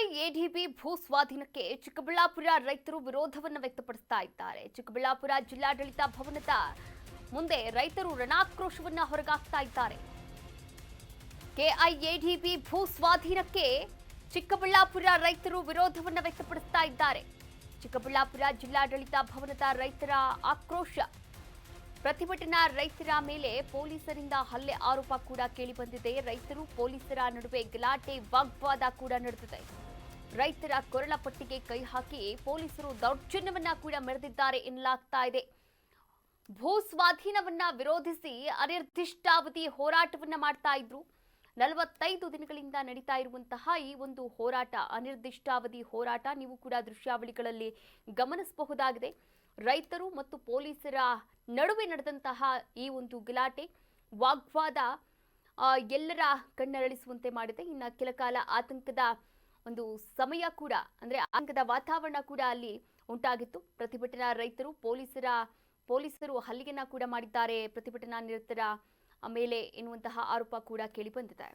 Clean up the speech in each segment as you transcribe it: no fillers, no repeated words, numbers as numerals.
KIADB ಭೂ ಸ್ವಾಧೀನಕ್ಕೆ ಚಿಕ್ಕಬಳ್ಳಾಪುರ ರೈತರು ವಿರೋಧವನ್ನು ವ್ಯಕ್ತಪಡಿಸ್ತಾ ಇದ್ದಾರೆ. ಚಿಕ್ಕಬಳ್ಳಾಪುರ ಜಿಲ್ಲಾಡಳಿತ ಭವನದ ಮುಂದೆ ರೈತರು ರಣಾಕ್ರೋಶವನ್ನು ಹೊರಗಾಕ್ತಾ ಇದ್ದಾರೆ. ಕೆಐಎಡಿಬಿ ಭೂ ಸ್ವಾಧೀನಕ್ಕೆ ಚಿಕ್ಕಬಳ್ಳಾಪುರ ರೈತರು ವಿರೋಧವನ್ನು ವ್ಯಕ್ತಪಡಿಸ್ತಾ ಇದ್ದಾರೆ. ಚಿಕ್ಕಬಳ್ಳಾಪುರ ಜಿಲ್ಲಾಡಳಿತ ಭವನದ ರೈತರ ಆಕ್ರೋಶ. ಪ್ರತಿಭಟನಾ ರೈತರ ಮೇಲೆ ಪೊಲೀಸರಿಂದ ಹಲ್ಲೆ ಆರೋಪ ಕೂಡ ಕೇಳಿಬಂದಿದೆ. ರೈತರು ಪೊಲೀಸರ ನಡುವೆ ಗಲಾಟೆ ವಾಗ್ವಾದ ಕೂಡ ನಡೆದಿದೆ. ರೈತರ ಕೊರಳ ಪಟ್ಟಿಗೆ ಕೈ ಹಾಕಿ ಪೊಲೀಸರು ದೌರ್ಜನ್ಯವನ್ನ ಕೂಡ ಮೆರೆದಿದ್ದಾರೆ ಎನ್ನಲಾಗ್ತಾ ಇದೆ. ಭೂ ಸ್ವಾಧೀನವನ್ನ ವಿರೋಧಿಸಿ ಅನಿರ್ದಿಷ್ಟಾವಧಿ ಹೋರಾಟವನ್ನ ಮಾಡ್ತಾ ಇದ್ರು. 45 ದಿನಗಳಿಂದ ನಡೀತಾ ಇರುವಂತಹ ಈ ಒಂದು ಹೋರಾಟ, ಅನಿರ್ದಿಷ್ಟಾವಧಿ ಹೋರಾಟ, ನೀವು ಕೂಡ ದೃಶ್ಯಾವಳಿಗಳಲ್ಲಿ ಗಮನಿಸಬಹುದಾಗಿದೆ. ರೈತರು ಮತ್ತು ಪೊಲೀಸರ ನಡುವೆ ನಡೆದಂತಹ ಈ ಒಂದು ಗಲಾಟೆ ವಾಗ್ವಾದ ಎಲ್ಲರ ಕಣ್ಣರಳಿಸುವಂತೆ ಮಾಡಿದೆ. ಇನ್ನು ಕೆಲ ಕಾಲ ಆತಂಕದ ಒಂದು ಸಮಯ ಕೂಡ, ಅಂದ್ರೆ ಆತಂಕದ ವಾತಾವರಣ ಕೂಡ ಅಲ್ಲಿ ಉಂಟಾಗಿತ್ತು. ಪ್ರತಿಭಟನಾ ರೈತರು ಪೊಲೀಸರು ಹಲ್ಲೆಯನ್ನ ಕೂಡ ಮಾಡಿದ್ದಾರೆ ಪ್ರತಿಭಟನಾ ನಿರತರ ಮೇಲೆ ಎನ್ನುವಂತಹ ಆರೋಪ ಕೂಡ ಕೇಳಿ ಬಂದಿದೆ.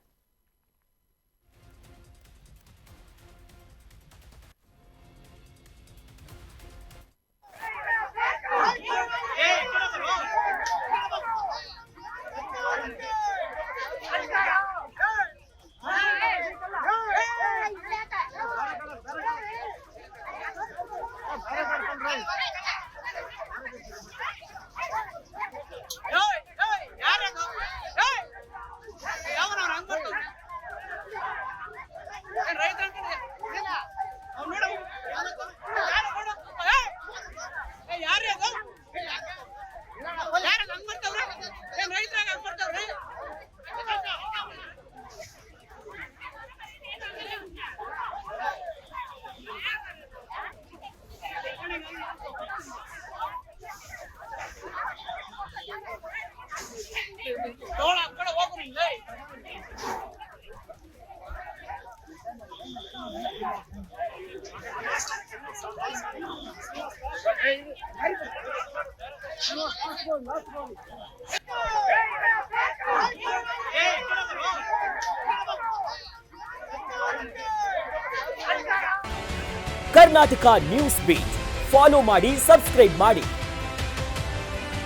ಕರ್ನಾಟಕ ನ್ಯೂಸ್ ಬೀಟ್ ಫಾಲೋ ಮಾಡಿ, ಸಬ್ಸ್ಕ್ರೈಬ್ ಮಾಡಿ.